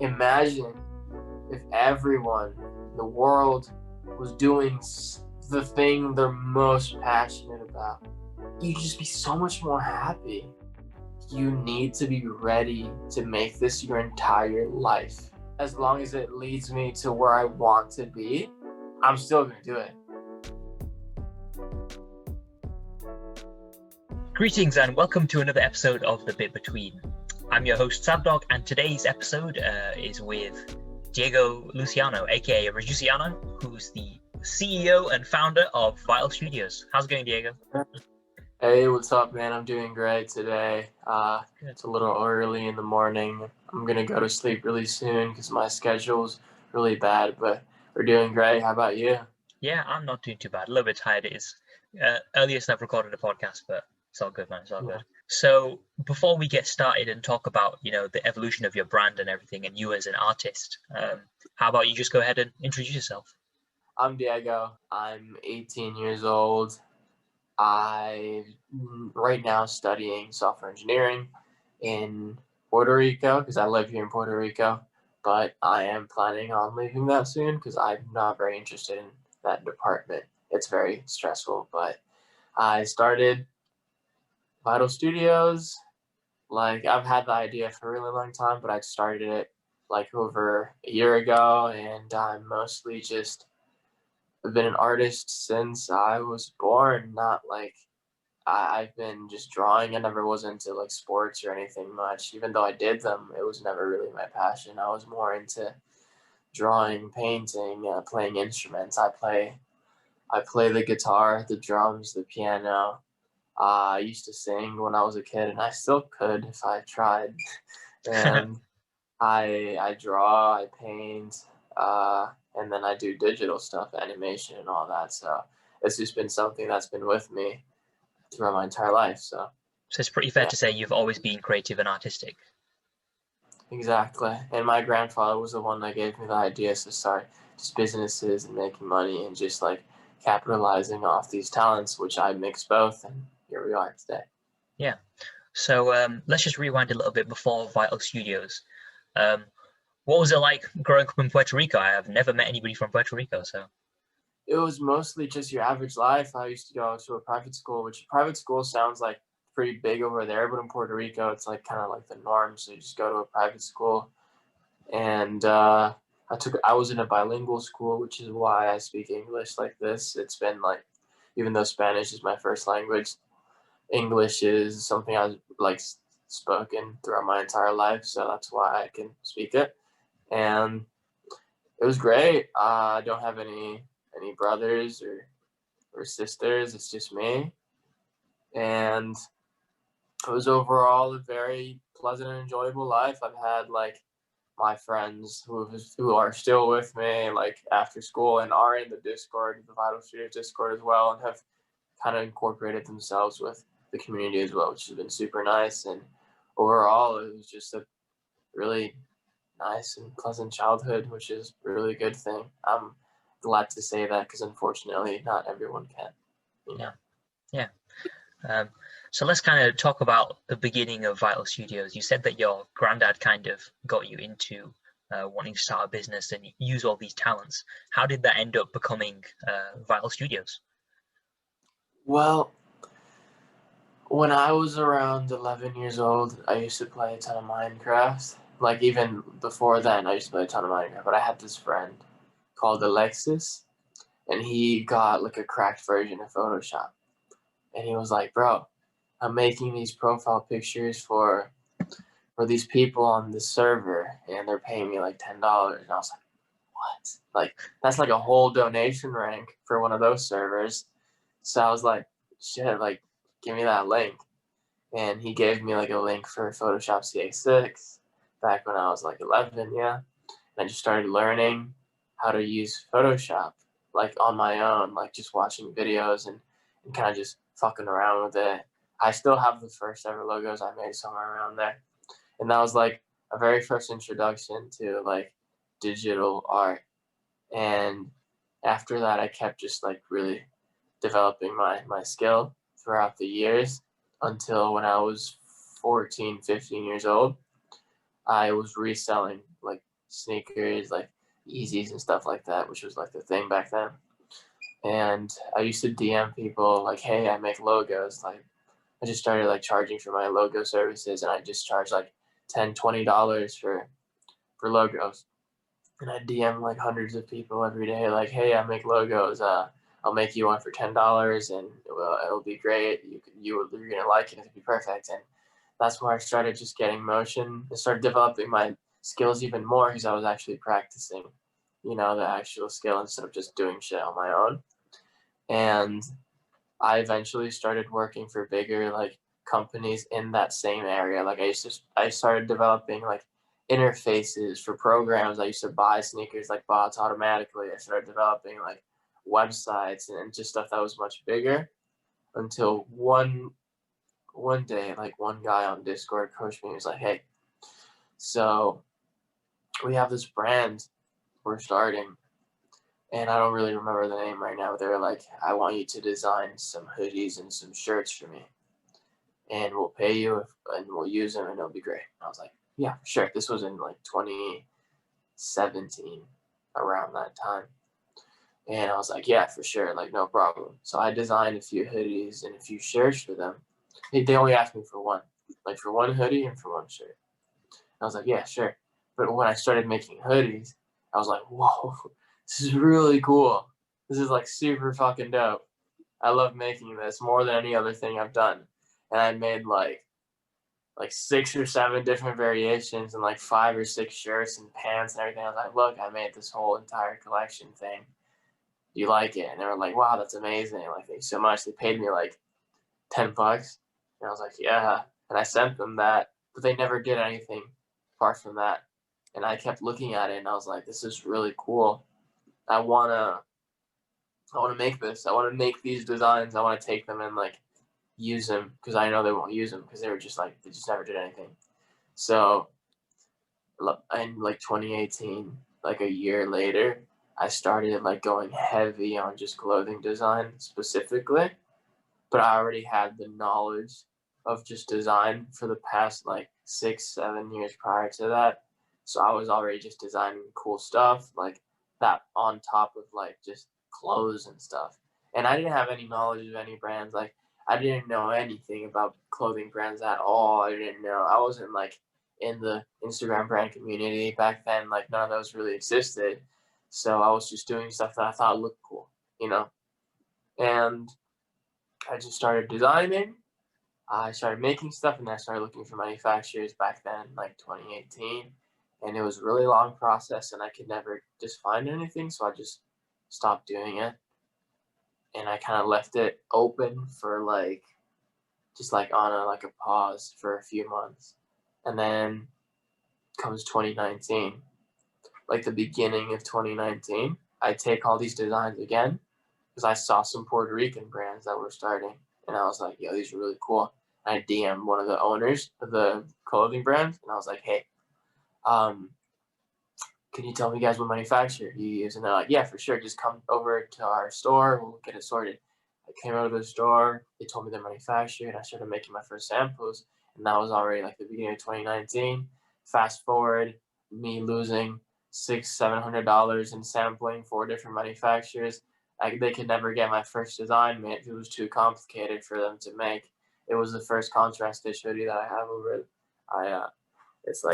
Imagine if everyone in the world was doing the thing they're most passionate about. You'd just be so much more happy. You need to be ready to make this your entire life. As long as it leads me to where I want to be, I'm still going to do it. Greetings and welcome to another episode of The Bit Between. I'm your host Sabdog, and today's episode is with Diego Luciano, aka Luciano, who's the CEO and founder of Vital Studios. How's it going, Diego? Hey, what's up, man? I'm doing great today. It's a little early in the morning. I'm gonna go to sleep really soon because my schedule's really bad, but we're doing great. How about you? Yeah, I'm not doing too bad. A little bit tired. It is earliest I've recorded a podcast, but it's all good, man. It's all good. So before we get started and talk about, the evolution of your brand and everything, and you as an artist, how about you just go ahead and introduce yourself? I'm Diego. I'm 18 years old. I'm right now studying software engineering in Puerto Rico because I live here in Puerto Rico, but I am planning on leaving that soon because I'm not very interested in that department. It's very stressful, but I started Vital Studios. Like, I've had the idea for a really long time, but I started it like over a year ago, and I'm mostly just I've been an artist since I was born. Not like I've been just drawing. I never was into like sports or anything much. Even though I did them, it was never really my passion. I was more into drawing, painting, playing instruments. I play the guitar, the drums, the piano. I used to sing when I was a kid, and I still could if I tried. And I draw, I paint, and then I do digital stuff, animation, and all that. So it's just been something that's been with me throughout my entire life. So it's pretty fair yeah, to say you've always been creative and artistic. exactly. And my grandfather was the one that gave me the ideas to start just businesses and making money and just like capitalizing off these talents, which I mix both, and here we are today. Yeah. So let's just rewind a little bit before Vital Studios. What was it like growing up in Puerto Rico? I have never met anybody from Puerto Rico, so. It was mostly just your average life. I used to go to a private school, which private school sounds like pretty big over there, but in Puerto Rico, it's like kind of like the norm. So you just go to a private school, and I was in a bilingual school, which is why I speak English like this. It's been like, even though Spanish is my first language, English is something I've like spoken throughout my entire life, so that's why I can speak it. And it was great. I don't have any brothers or sisters. It's just me, and it was overall a very pleasant and enjoyable life. I've had like my friends who are still with me like after school and are in the Discord, the Vital Studios Discord as well, and have kind of incorporated themselves with the community as well, which has been super nice. And overall, it was just a really nice and pleasant childhood, which is a really good thing. I'm glad to say that because unfortunately, not everyone can. Yeah. So let's kind of talk about the beginning of Vital Studios. You said that your granddad kind of got you into wanting to start a business and use all these talents. How did that end up becoming Vital Studios? Well, when I was around 11 years old, I used to play a ton of Minecraft. Like, even before then, I used to play a ton of Minecraft. But I had this friend called Alexis, and he got like a cracked version of Photoshop. And he was like, bro, I'm making these profile pictures for these people on the server, and they're paying me like $10. And I was like, what? Like, that's like a whole donation rank for one of those servers. So I was like, shit, like, give me that link. And he gave me like a link for Photoshop CX6 back when I was like 11, yeah. And I just started learning how to use Photoshop like on my own, like just watching videos and kind of just fucking around with it. I still have the first ever logos I made somewhere around there. And that was like a very first introduction to like digital art. And after that, I kept just like really developing my skill throughout the years until when I was 14, 15 years old, I was reselling like sneakers, like Yeezys and stuff like that, which was like the thing back then. And I used to DM people like, hey, I make logos. Like, I just started like charging for my logo services, and I just charged like $10, $20 for logos. And I DM like hundreds of people every day, like, hey, I make logos. I'll make you one for $10, and it'll be great. You're gonna like it. It'll be perfect. And that's where I started just getting motion. I started developing my skills even more because I was actually practicing, the actual skill instead of just doing shit on my own. And I eventually started working for bigger like companies in that same area. Like I started developing like interfaces for programs. I used to buy sneakers like bots automatically. I started developing like websites and just stuff that was much bigger until one day, like one guy on Discord coached me. He was like, hey, so we have this brand we're starting, and I don't really remember the name right now. They were like, I want you to design some hoodies and some shirts for me, and we'll pay you and we'll use them, and it'll be great. And I was like, yeah, sure. This was in like 2017, around that time. And I was like, yeah, for sure, like no problem. So I designed a few hoodies and a few shirts for them. They only asked me for one, like for one hoodie and for one shirt. And I was like, yeah, sure. But when I started making hoodies, I was like, whoa, this is really cool. This is like super fucking dope. I love making this more than any other thing I've done. And I made like 6 or 7 different variations and like 5 or 6 shirts and pants and everything. I was like, look, I made this whole entire collection thing. Do you like it? And they were like, wow, that's amazing. Like, thank you so much. They paid me like $10. And I was like, yeah. And I sent them that, but they never did anything apart from that. And I kept looking at it and I was like, this is really cool. I wanna make this. I want to make these designs. I want to take them and like use them because I know they won't use them because they just never did anything. So in like 2018, like a year later, I started like going heavy on just clothing design specifically, but I already had the knowledge of just design for the past like 6, 7 years prior to that. So I was already just designing cool stuff like that on top of like just clothes and stuff. And I didn't have any knowledge of any brands. Like I didn't know anything about clothing brands at all. I didn't know. I wasn't like in the Instagram brand community back then. Like none of those really existed. So I was just doing stuff that I thought looked cool, And I just started designing. I started making stuff, and then I started looking for manufacturers back then, like 2018. And it was a really long process, and I could never just find anything, so I just stopped doing it. And I kind of left it open for like, just like on a pause for a few months. And then comes 2019, like the beginning of 2019, I take all these designs again because I saw some Puerto Rican brands that were starting, and I was like, yo, these are really cool. And I DM'd one of the owners of the clothing brand, and I was like, hey, can you tell me guys what manufacturer you use? And they're like, yeah, for sure. Just come over to our store. We'll get it sorted. I came over to the store. They told me their manufacturer, and I started making my first samples. And that was already like the beginning of 2019. Fast forward, me losing $600-$700 in sampling 4 different manufacturers. They could never get my first design made. It was too complicated for them to make. It was the first contrast stitch hoodie that I have over it. It's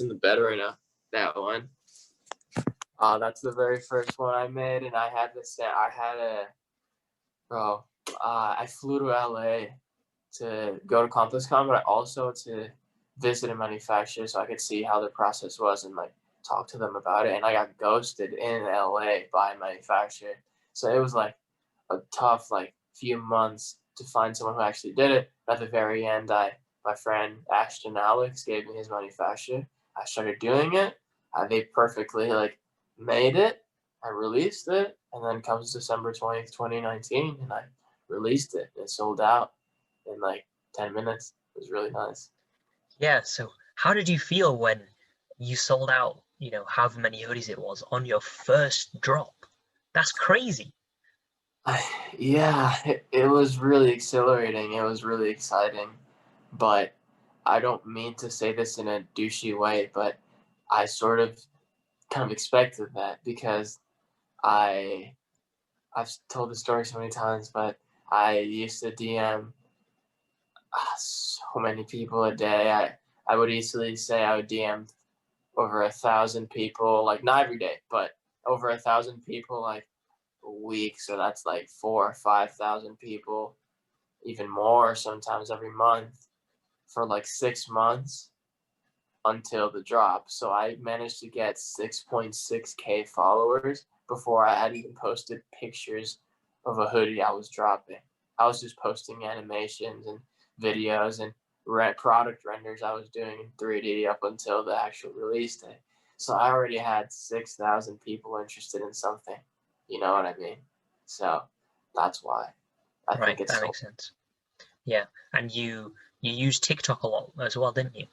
in the bed right now. That one. That's the very first one I made, and I flew to LA to go to ComplexCon, but also to visit a manufacturer so I could see how the process was and like talk to them about it. And I got ghosted in LA by a manufacturer, so it was like a tough like few months to find someone who actually did it. But at the very end, my friend Ashton Alex gave me his manufacturer. I started doing it. They perfectly like made it. I released it, and then comes December 20th, 2019, and I released it. It sold out in like 10 minutes. It was really nice. Yeah, so how did you feel when you sold out, however many hoodies it was on your first drop? That's crazy. Yeah, it was really exhilarating. It was really exciting. But I don't mean to say this in a douchey way, but I sort of kind of expected that because I've told the story so many times, but I used to DM so many people a day. I would easily say I would DM over 1,000 people, like not every day, but over 1,000 people like a week. So that's like 4,000 or 5,000 people, even more sometimes every month for like 6 months until the drop. So I managed to get 6.6K followers before I had even posted pictures of a hoodie I was dropping. I was just posting animations and videos and product renders I was doing in 3D up until the actual release day. So I already had 6,000 people interested in something. You know what I mean? So that's why I Right, think it's that so. makes sense. Yeah, and you used TikTok a lot as well, didn't you?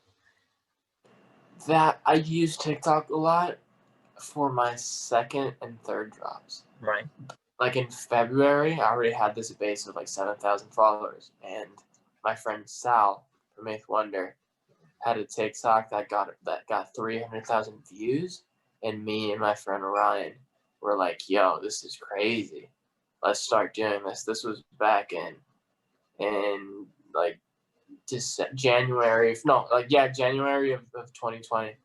That I use TikTok a lot for my second and third drops. Right. Like in February, I already had this base of like 7,000 followers, and my friend Sal from Eighth Wonder had a TikTok that got 300,000 views, and me and my friend Ryan were like, "Yo, this is crazy. Let's start doing this." This was back in like just January, January of 2020.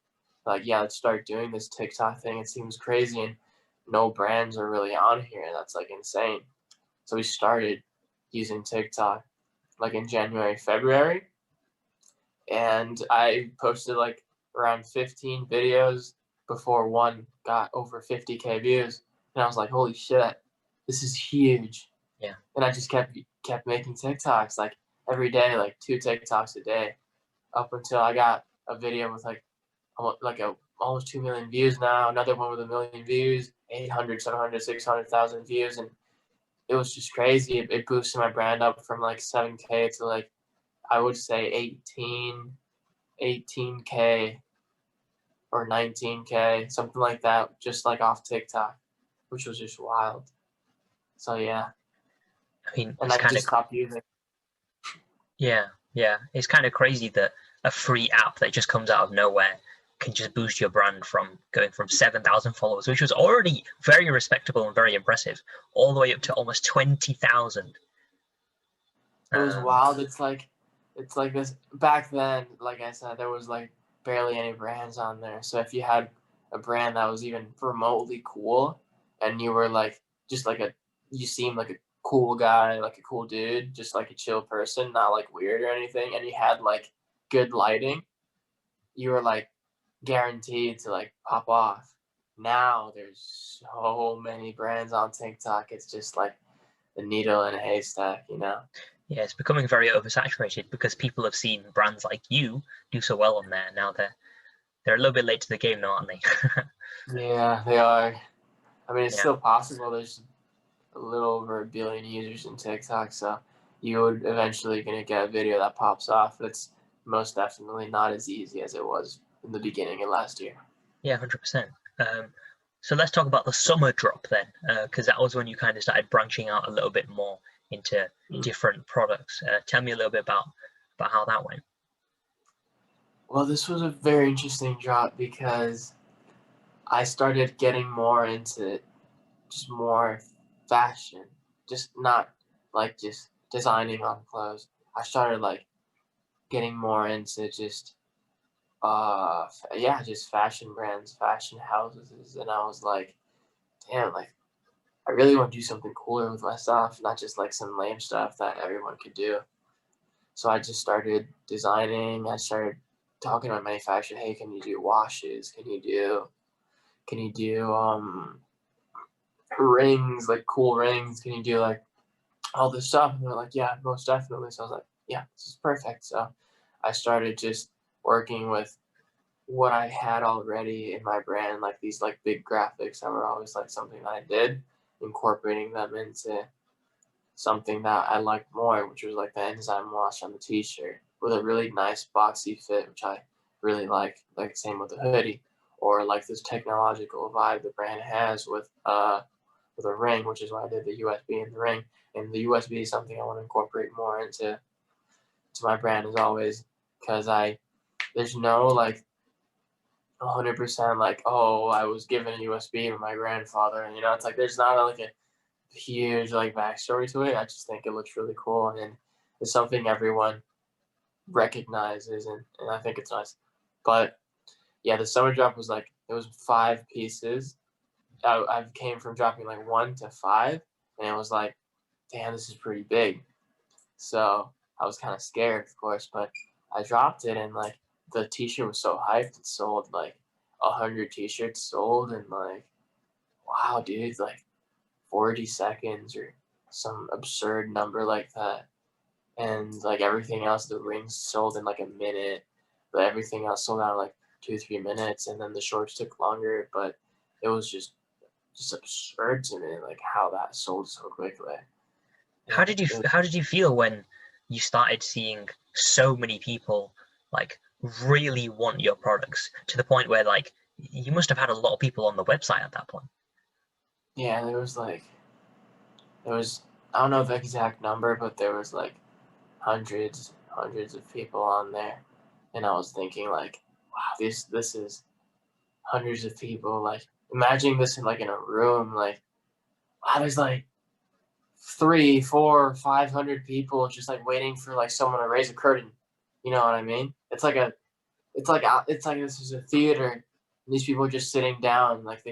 Like, yeah, let's start doing this TikTok thing. It seems crazy, and no brands are really on here. That's like insane. So we started using TikTok like in January, February, and I posted like around 15 videos before one got over 50K views, and I was like, holy shit, this is huge. Yeah. And I just kept making TikToks like every day, like 2 TikToks a day, up until I got a video with like almost 2 million views now, another one with 1 million views, 800, 700, 600,000 views. And it was just crazy. It boosted my brand up from like 7K to like, I would say 18K or 19K, something like that, just like off TikTok, which was just wild. So yeah. I mean, And it's I kind of, just stopped using. yeah, yeah. It's kind of crazy that a free app that just comes out of nowhere can just boost your brand from going from 7,000 followers, which was already very respectable and very impressive, all the way up to almost 20,000. It was wild. It's like this back then. Like I said, there was like barely any brands on there. So if you had a brand that was even remotely cool, and you were like just like you seemed like a cool guy, like a cool dude, just like a chill person, not like weird or anything, and you had like good lighting, you were like guaranteed to like pop off. Now there's so many brands on TikTok. It's just like the needle in a haystack, you know. Yeah, it's becoming very oversaturated because people have seen brands like you do so well on there. Now they're a little bit late to the game now, aren't they? Yeah, they are. I mean, it's Yeah, still possible. There's a little over 1 billion users in TikTok, so you would eventually gonna get a video that pops off. It's most definitely not as easy as it was in the beginning of last year. yeah, 100%. So let's talk about the summer drop then, because that was when you kind of started branching out a little bit more into different products. Tell me a little bit about how that went. Well, this was a very interesting drop because I started getting more into just more fashion, just not like just designing on clothes. I started like getting more into just fashion brands, fashion houses, and I was like, damn, like I really want to do something cooler with my stuff, not just like some lame stuff that everyone could do. So I just started designing. I started talking to my manufacturer, hey, can you do washes? Can you do rings, like cool rings? Can you do like all this stuff? And they're like, yeah, most definitely. So I was like, yeah, this is perfect. So I started just working with what I had already in my brand, like these like big graphics that were always like something that I did, incorporating them into something that I liked more, which was like the enzyme wash on the t-shirt with a really nice boxy fit, which I really like same with the hoodie, or like this technological vibe the brand has with a ring, which is why I did the USB in the ring. And the USB is something I want to incorporate more into my brand as always, because there's no like 100% like, oh, I was given a USB from my grandfather, and it's like there's not like a huge like backstory to it. I just think it looks really cool, and it's something everyone recognizes, and I think it's nice. But yeah, the summer drop was like it was 5 pieces. I came from dropping like 1 to 5, and it was like, damn, this is pretty big. So I was kind of scared, of course, but I dropped it, and like the T-shirt was so hyped. It sold like 100 T-shirts sold, and like, wow, dude, like 40 seconds or some absurd number like that. And like everything else, the rings sold in like a minute, but everything else sold out in like 2 3 minutes, and then the shorts took longer. But it was just absurd to me, like how that sold so quickly. How And did you it was, how did you feel when you started seeing so many people like really want your products to the point where like you must have had a lot of people on the website at that point? yeah, there was I don't know the exact number, but there was like hundreds of people on there, and I was thinking like, wow, this is hundreds of people. Like imagining this in like in a room, like wow, there's like 3 4 500 people just like waiting for like someone to raise a curtain. You know what I mean? It's like this is a theater. And these people are just sitting down, like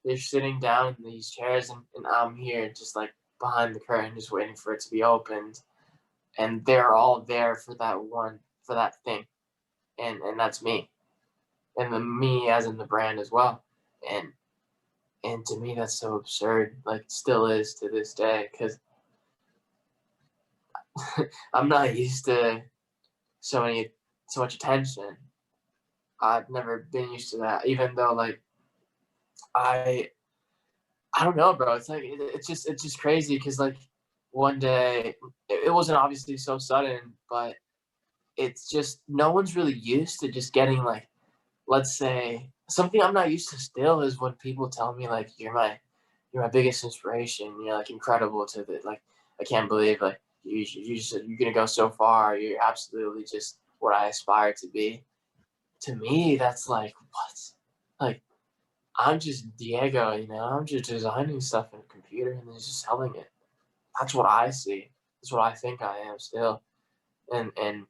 they're sitting down in these chairs, and I'm here just like behind the curtain, just waiting for it to be opened, and they're all there for that thing, and that's me, and the me as in the brand as well, and to me that's so absurd, like it still is to this day, because I'm not used to so much attention. I've never been used to that, even though like I I don't know, bro. It's like it's just crazy because like one day it wasn't obviously so sudden, but it's just no one's really used to just getting like, let's say something I'm not used to still is when people tell me like you're my biggest inspiration. You're like incredible to the like I can't believe like you're gonna go so far. You're absolutely just what I aspire to be. To me, that's like what? Like I'm just Diego, I'm just designing stuff in a computer and then just selling it. That's what I see. That's what I think I am still. And and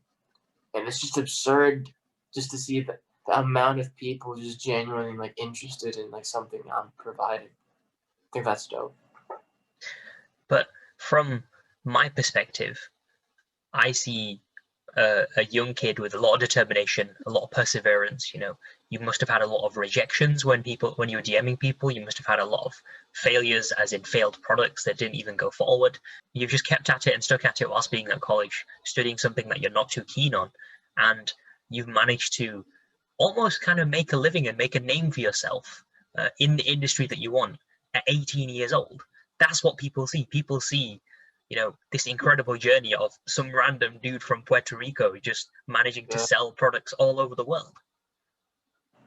and it's just absurd just to see the amount of people just genuinely like interested in like something I'm providing. I think that's dope. But from my perspective, I see a young kid with a lot of determination, a lot of perseverance. You must have had a lot of rejections when you were DMing people. You must have had a lot of failures, as in failed products that didn't even go forward. You've just kept at it and stuck at it whilst being at college, studying something that you're not too keen on, and you've managed to almost kind of make a living and make a name for yourself in the industry that you want at 18 years old. That's what people see. People see this incredible journey of some random dude from Puerto Rico just managing to Yeah. sell products all over the world.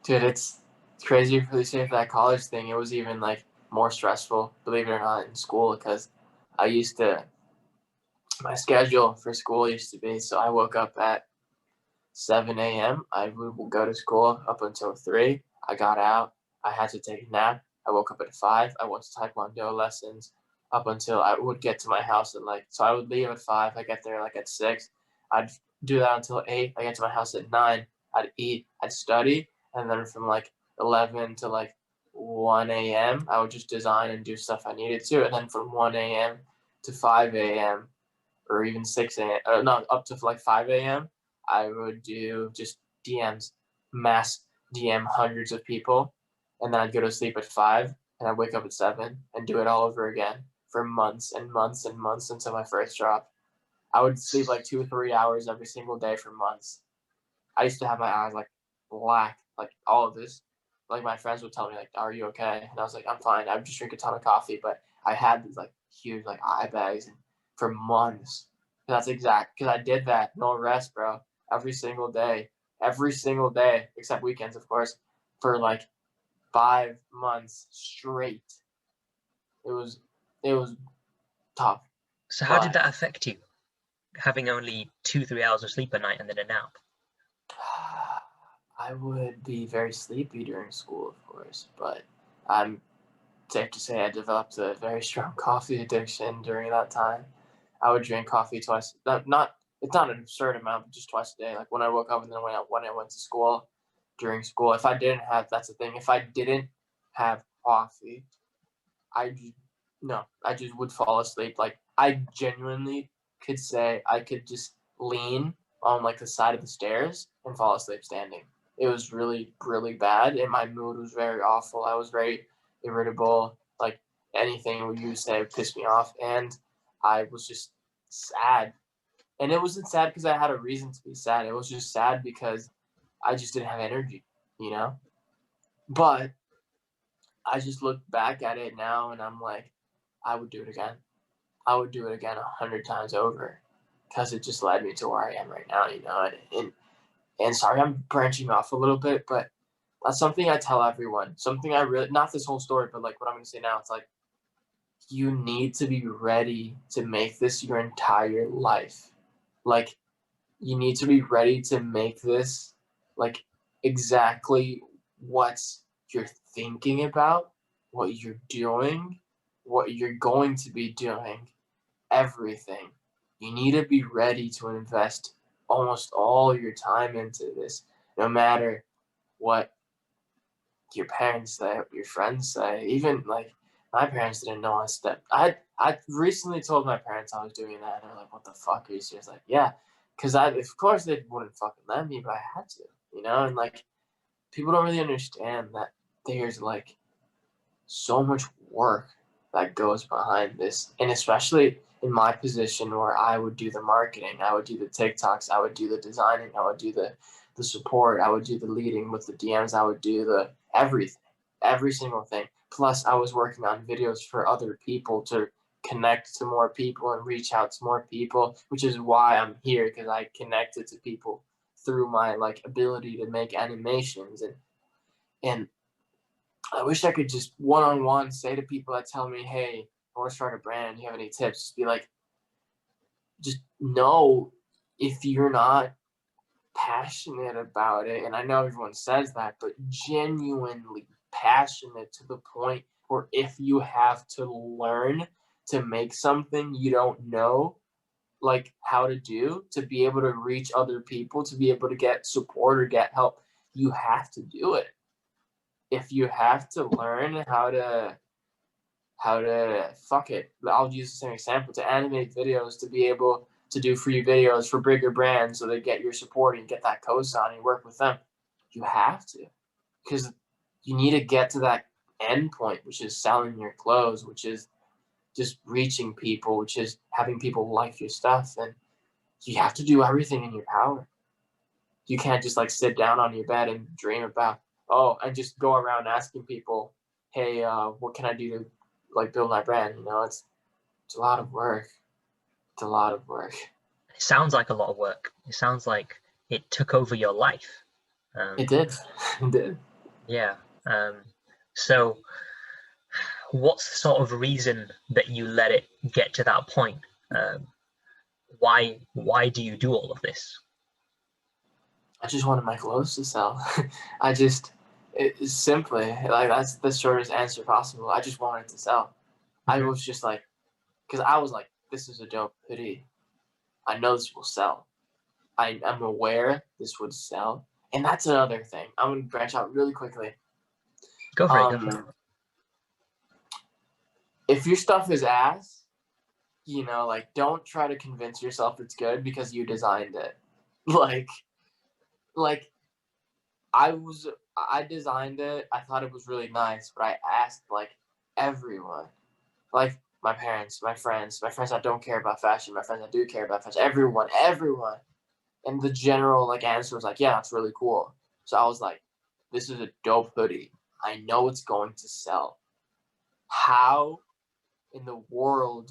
Dude, it's crazy for you say for that college thing. It was even like more stressful, believe it or not, in school because I used to my schedule for school used to be so I woke up at 7 a.m. I would go to school up until 3. I got out. I had to take a nap. I woke up at 5. I went to Taekwondo lessons up until I would get to my house at like, so I would leave at 5. I get there like at 6. I'd do that until 8. I get to my house at 9. I'd eat. I'd study. And then from like 11 to like 1 a.m., I would just design and do stuff I needed to. And then from 1 a.m. to 5 a.m., or even 6 a.m., not up to like 5 a.m., I would do just DMs, mass DM hundreds of people, and then I'd go to sleep at 5, and I'd wake up at 7 and do it all over again for months and months and months until my first drop. I would sleep like 2 or 3 hours every single day for months. I used to have my eyes like black, like all of this. Like my friends would tell me like, "Are you okay?" And I was like, "I'm fine." I would just drink a ton of coffee, but I had these like huge like eye bags and for months. That's exact because I did that no rest, bro. Every single day except weekends, of course, for like 5 months straight. It was it was tough, So how did but that affect you, having only 2 3 hours of sleep a night and then a nap? I would be very sleepy during school, of course, but I'm safe to say I developed a very strong coffee addiction during that time. I would drink coffee twice. Not it's not an absurd amount, but just twice a day. Like when I woke up and then when I went to school, during school. If I didn't have that's the thing. If I didn't have coffee, I just would fall asleep. Like I genuinely could say I could just lean on like the side of the stairs and fall asleep standing. It was really, really bad, and my mood was very awful. I was very irritable. Like anything you say would piss me off, and I was just sad. And it wasn't sad because I had a reason to be sad. It was just sad because I just didn't have energy, you know. But I just look back at it now, and I'm like, I would do it again. I would do it again 100 times over because it just led me to where I am right now, you know. And sorry, I'm branching off a little bit, but that's something I tell everyone. Something I really, not this whole story, but like what I'm going to say now, it's like, you need to be ready to make this your entire life. Like, you need to be ready to make this like exactly what you're thinking about, what you're doing, what you're going to be doing, everything. You need to be ready to invest almost all your time into this, no matter what your parents say, what your friends say. Even like my parents didn't know I stepped. I recently told my parents I was doing that, and they're like, "What the fuck?" Are you serious? Like, yeah, because I of course they wouldn't fucking let me, but I had to, you know. And like people don't really understand that there's like so much work that goes behind this. And especially in my position where I would do the marketing, I would do the TikToks, I would do the designing, I would do the support, I would do the leading with the DMs, I would do the everything, every single thing. Plus I was working on videos for other people to connect to more people and reach out to more people, which is why I'm here, because I connected to people through my like ability to make animations. And I wish I could just one-on-one say to people that tell me, hey, I want to start a brand, do you have any tips? Just be like, just know if you're not passionate about it, and I know everyone says that, but genuinely passionate to the point where if you have to learn to make something you don't know like how to do to be able to reach other people, to be able to get support or get help, you have to do it. If you have to learn how to fuck it. I'll use the same example to animate videos, to be able to do free videos for bigger brands so they get your support and get that cosign and work with them. You have to, because you need to get to that end point, which is selling your clothes, which is just reaching people, which is having people like your stuff. And you have to do everything in your power. You can't just like sit down on your bed and dream about, and just go around asking people, hey, what can I do to like build my brand? You know, it's a lot of work. It's a lot of work. It sounds like a lot of work. It sounds like it took over your life. It did. It did. Yeah. So what's the sort of reason that you let it get to that point? Why do you do all of this? I just wanted my clothes to sell. It's simply like that's the shortest answer possible. I just wanted to sell. I Mm-hmm. was just like, because I was like, this is a dope hoodie. I know this will sell. I'm aware this would sell. And that's another thing. I'm gonna branch out really quickly. Go for it. Go for it. If your stuff is ass, like don't try to convince yourself it's good because you designed it. Like like I designed it. I thought it was really nice, but I asked like everyone, like my parents, my friends that don't care about fashion, my friends that do care about fashion, everyone. And the general like answer was like, yeah, it's really cool. So I was like, this is a dope hoodie. I know it's going to sell. How in the world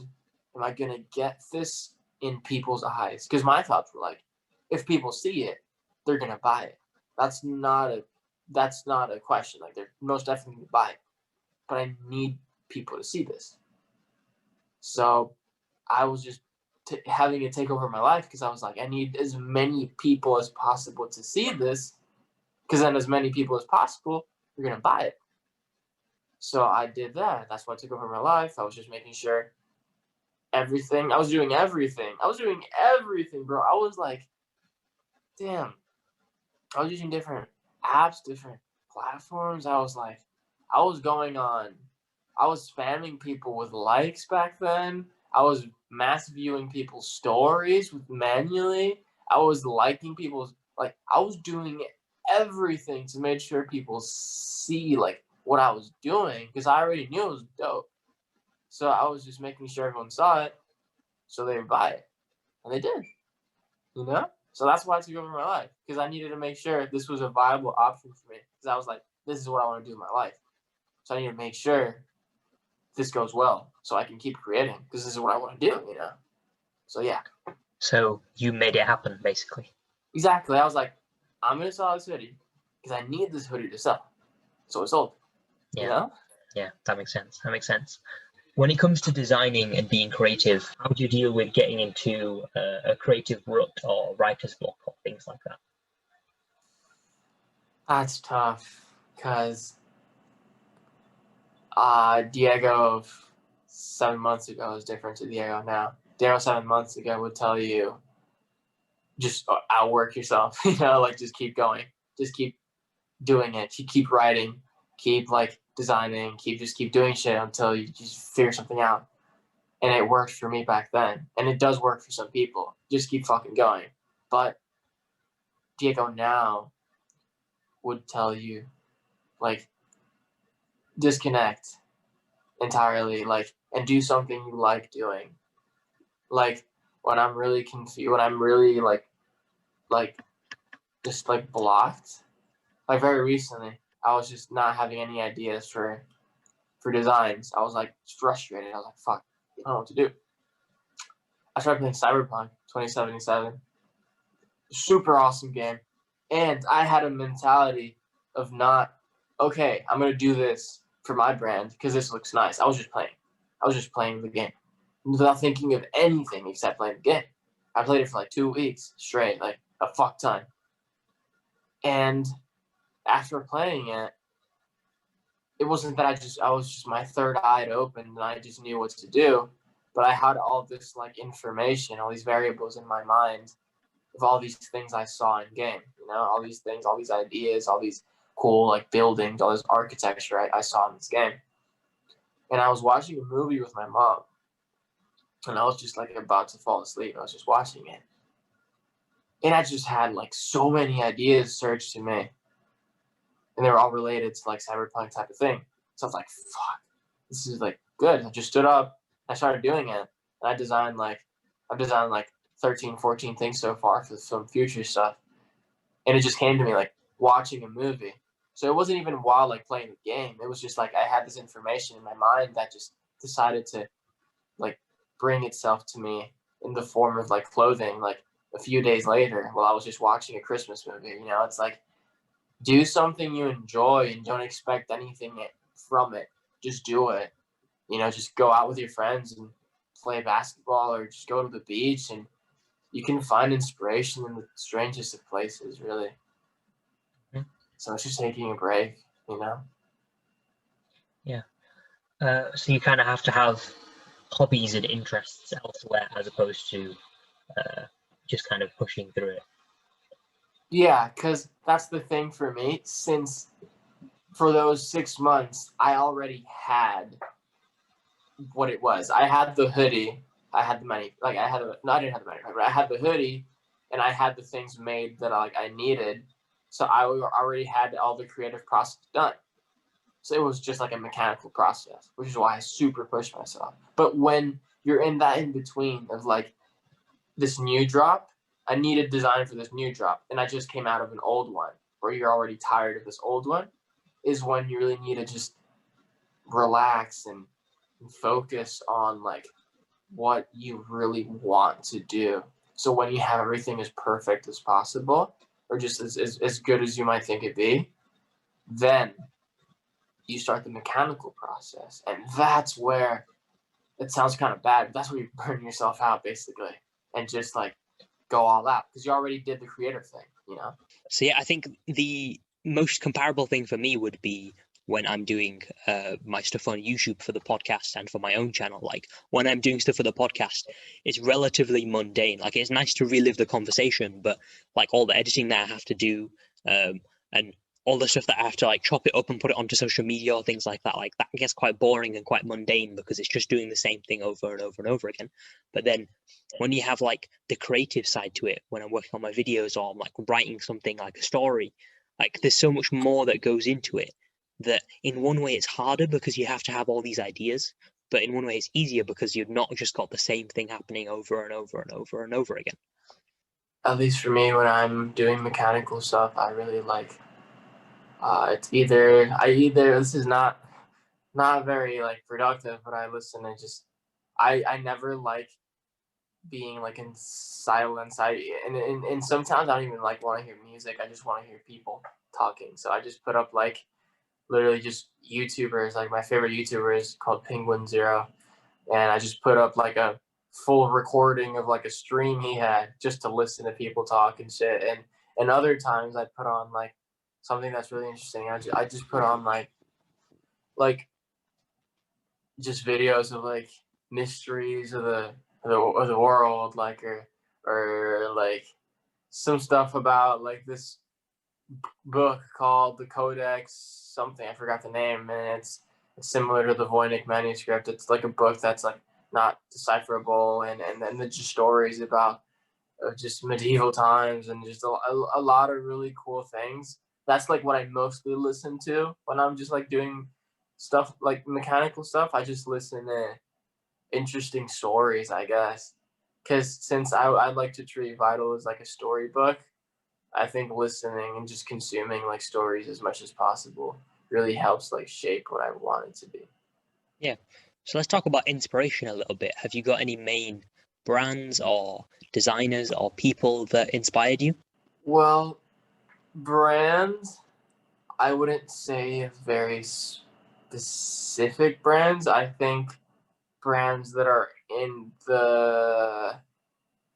am I gonna get this in people's eyes? Because my thoughts were like, if people see it, they're gonna buy it. That's not a that's not a question. Like they're most definitely gonna buy it. But I need people to see this. So I was just having it take over my life because I was like, I need as many people as possible to see this because then as many people as possible are going to buy it. So I did that. That's what took over my life. I was just making sure everything. I was doing everything. Bro. I was like, damn. I was using different apps, different platforms. I was spamming people with likes back then. I was mass viewing people's stories manually. I was liking people's, like, I was doing everything to make sure people see, like, what I was doing, because I already knew it was dope. So I was just making sure everyone saw it so they would buy it. And they did, you know? So that's why I took over my life, because I needed to make sure this was a viable option for me. Because I was like, this is what I want to do in my life. So I need to make sure this goes well so I can keep creating, because this is what I want to do, you know? So yeah. So you made it happen, basically. Exactly. I was like, I'm going to sell this hoodie because I need this hoodie to sell. So it sold. Yeah. You know? Yeah, that makes sense. When it comes to designing and being creative, how do you deal with getting into a creative rut or writer's block or things like that? That's tough, because Diego of 7 months ago is different to Diego now. Diego 7 months ago would tell you, just outwork yourself, you know, like just keep going, just keep doing it, keep writing, keep like designing, keep doing shit until you just figure something out. And it worked for me back then, and it does work for some people. Just keep fucking going. But Diego now would tell you, like, disconnect entirely, like, and do something you like doing. Like, when I'm really confused, when I'm really like just like blocked, like very recently, I was just not having any ideas for designs. I was like frustrated. I was like, fuck, I don't know what to do. I started playing Cyberpunk 2077. Super awesome game. And I had a mentality of not, okay, I'm going to do this for my brand because this looks nice. I was just playing the game without thinking of anything except playing the game. I played it for like 2 weeks straight, like a fuck ton. And after playing it, it wasn't that I was just my third eye had opened and I just knew what to do. But I had all this like information, all these variables in my mind of all these things I saw in game, you know, all these things, all these ideas, all these cool like buildings, all this architecture I saw in this game. And I was watching a movie with my mom, and I was just like about to fall asleep. I was just watching it, and I just had like so many ideas surged to me, and they were all related to like cyberpunk type of thing. So I was like, fuck, this is like good. I just stood up, I started doing it, and I've designed like 13, 14 things so far for some future stuff. And it just came to me like watching a movie. So it wasn't even while like playing the game. It was just like I had this information in my mind that just decided to like bring itself to me in the form of like clothing like a few days later while I was just watching a Christmas movie. You know, it's like, do something you enjoy and don't expect anything from it. Just do it. You know, just go out with your friends and play basketball or just go to the beach, and you can find inspiration in the strangest of places, really. Mm-hmm. So it's just taking a break, you know? Yeah. So you kind of have to have hobbies and interests elsewhere as opposed to just kind of pushing through it. Yeah, because that's the thing for me. Since for those 6 months, I already had what it was. I had the hoodie. I had the money. Like I didn't have the money, but I had the hoodie, and I had the things made that I needed. So I already had all the creative process done. So it was just like a mechanical process, which is why I super pushed myself. But when you're in that in between of like this new drop, I needed design for this new drop, and I just came out of an old one where you're already tired of this old one, is when you really need to just relax and focus on like what you really want to do. So when you have everything as perfect as possible, or just as good as you might think it be, then you start the mechanical process. And that's where it sounds kind of bad, but that's where you burn yourself out basically and just like go all out because you already did the creative thing, you know? So yeah, I think the most comparable thing for me would be when I'm doing my stuff on YouTube for the podcast and for my own channel. Like when I'm doing stuff for the podcast, it's relatively mundane. Like it's nice to relive the conversation, but like all the editing that I have to do, and all the stuff that I have to like chop it up and put it onto social media or things like that gets quite boring and quite mundane because it's just doing the same thing over and over and over again. But then when you have like the creative side to it, when I'm working on my videos or I'm like writing something like a story, like there's so much more that goes into it that in one way it's harder because you have to have all these ideas, but in one way it's easier because you've not just got the same thing happening over and over and over and over again. At least for me, when I'm doing mechanical stuff, I really like. It's either this is not very like productive, but I listen and just I never like being like in silence. And sometimes I don't even like want to hear music. I just want to hear people talking. So I just put up like literally just YouTubers. Like my favorite YouTuber is called Penguin Zero, and I just put up like a full recording of like a stream he had just to listen to people talk and shit. And other times I put on like something that's really interesting. I just put on like just videos of like mysteries of the world, like or like some stuff about like this book called the Codex something, I forgot the name, and it's similar to the Voynich manuscript. It's like a book that's like not decipherable, and then there's just stories about just medieval times and just a lot of really cool things. That's like what I mostly listen to when I'm just like doing stuff like mechanical stuff. I just listen to interesting stories, I guess, because since I like to treat Vital as like a storybook, I think listening and just consuming like stories as much as possible really helps like shape what I want it to be. Yeah. So let's talk about inspiration a little bit. Have you got any main brands or designers or people that inspired you? Well, brands, I wouldn't say very specific brands. I think brands that are in the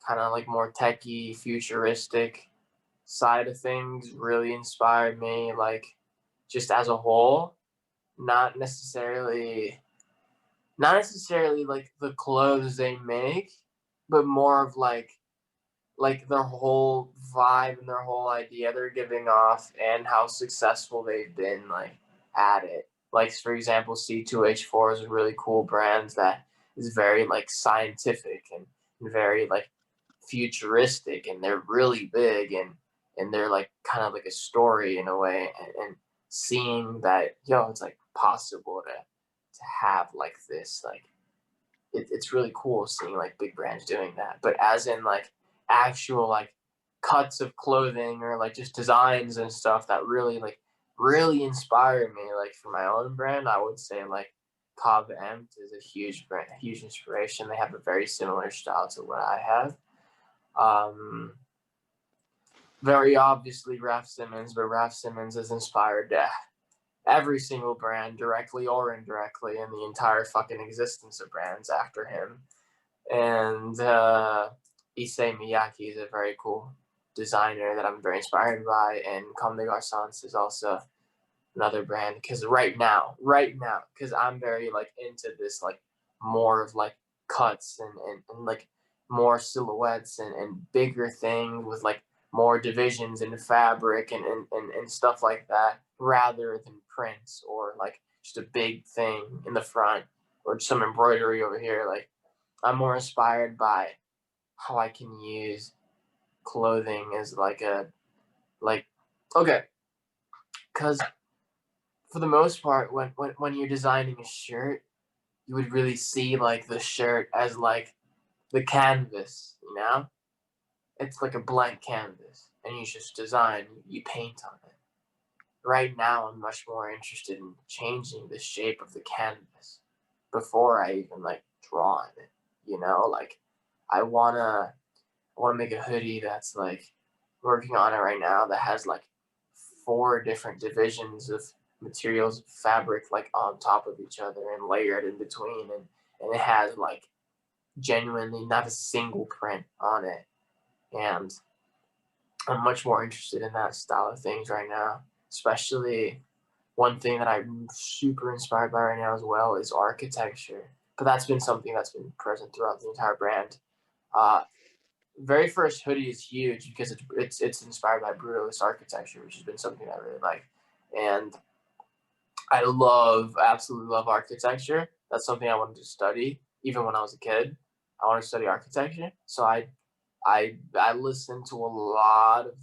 kind of like more techy, futuristic side of things really inspired me, like just as a whole, not necessarily like the clothes they make, but more of like their whole vibe and their whole idea they're giving off and how successful they've been like at it. Like for example, C2H4 is a really cool brand that is very like scientific and very like futuristic, and they're really big, and they're like kind of like a story in a way, and seeing that it's like possible to have like this like it's really cool seeing like big brands doing that. But as in like actual like cuts of clothing or like just designs and stuff that really inspired me like for my own brand, I would say like Cobb Empt is a huge brand, huge inspiration. They have a very similar style to what I have. Very obviously Raf Simons, but Raf Simons has inspired every single brand, directly or indirectly, in the entire fucking existence of brands after him. And Issei Miyake is a very cool designer that I'm very inspired by, and Comme des Garçons is also another brand, because right now, because I'm very like into this like more of like cuts and like more silhouettes and bigger things with like more divisions in fabric and stuff like that, rather than prints or like just a big thing in the front or some embroidery over here. Like I'm more inspired by how I can use clothing as like okay, because for the most part, when you're designing a shirt, you would really see like the shirt as like the canvas, you know? It's like a blank canvas, and you just design, you paint on it. Right now, I'm much more interested in changing the shape of the canvas before I even like draw on it, you know? Like I wanna make a hoodie that's like working on it right now that has like 4 different divisions of materials, fabric like on top of each other and layered in between, and it has like genuinely not a single print on it. And I'm much more interested in that style of things right now. especially one thing that I'm super inspired by right now as well is architecture. But that's been something that's been present throughout the entire brand. Uh, very first hoodie is huge because it's inspired by brutalist architecture, which has been something I really like. And I absolutely love architecture. That's something I wanted to study even when I was a kid. I wanted to study architecture, so I listened to a lot of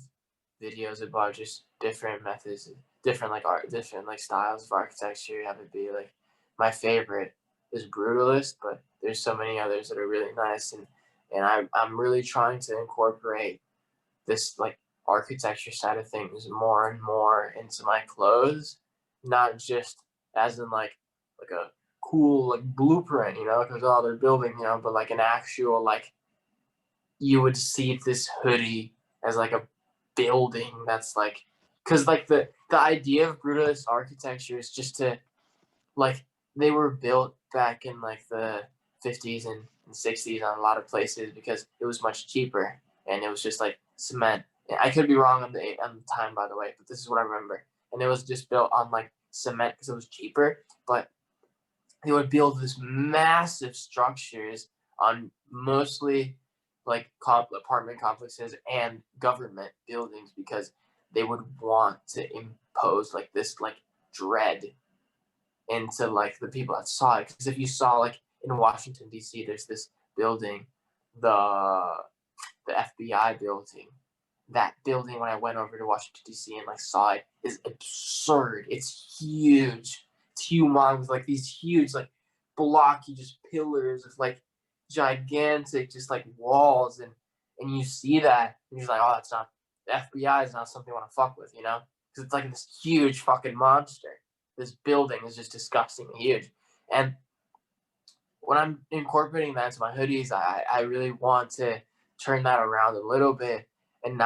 videos about just different methods, different like art, different like styles of architecture. Have it be like my favorite is brutalist, but there's so many others that are really nice, and I'm really trying to incorporate this like architecture side of things more and more into my clothes, not just as in like a cool like blueprint, because oh they're building, but like an actual like you would see this hoodie as like a building that's like because like the idea of brutalist architecture is just to like they were built back in like the 50s and 60s on a lot of places because it was much cheaper and it was just like cement. I could be wrong on the time, by the way, but this is what I remember. And it was just built on like cement because it was cheaper. But they would build this massive structures on mostly like apartment complexes and government buildings because they would want to impose like this like dread into like the people that saw it. Because if you saw like in Washington D.C., there's this building, the FBI building. That building, when I went over to Washington D.C. and like saw it, is absurd. It's huge. It's humongous. Like these huge, like blocky, just pillars of like gigantic, just like walls, and you see that, and you're like, oh, that's not the FBI is not something I want to fuck with, because it's like this huge fucking monster. This building is just disgustingly huge, and when I'm incorporating that into my hoodies, I really want to turn that around a little bit and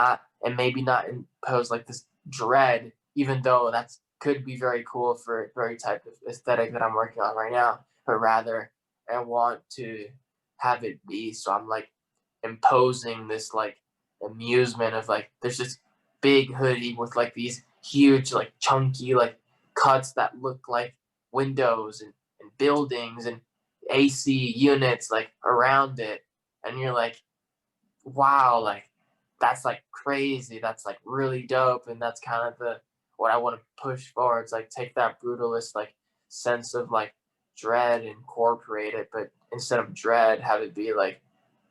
maybe not impose like this dread, even though that's could be very cool for very type of aesthetic that I'm working on right now, but rather I want to have it be so I'm like imposing this like amusement of like there's this big hoodie with like these huge like chunky like cuts that look like windows and buildings and AC units like around it, and you're like, wow, like that's like crazy. That's like really dope, and that's kind of the what I want to push forward. It's like take that brutalist like sense of like dread, incorporate it, but instead of dread, have it be like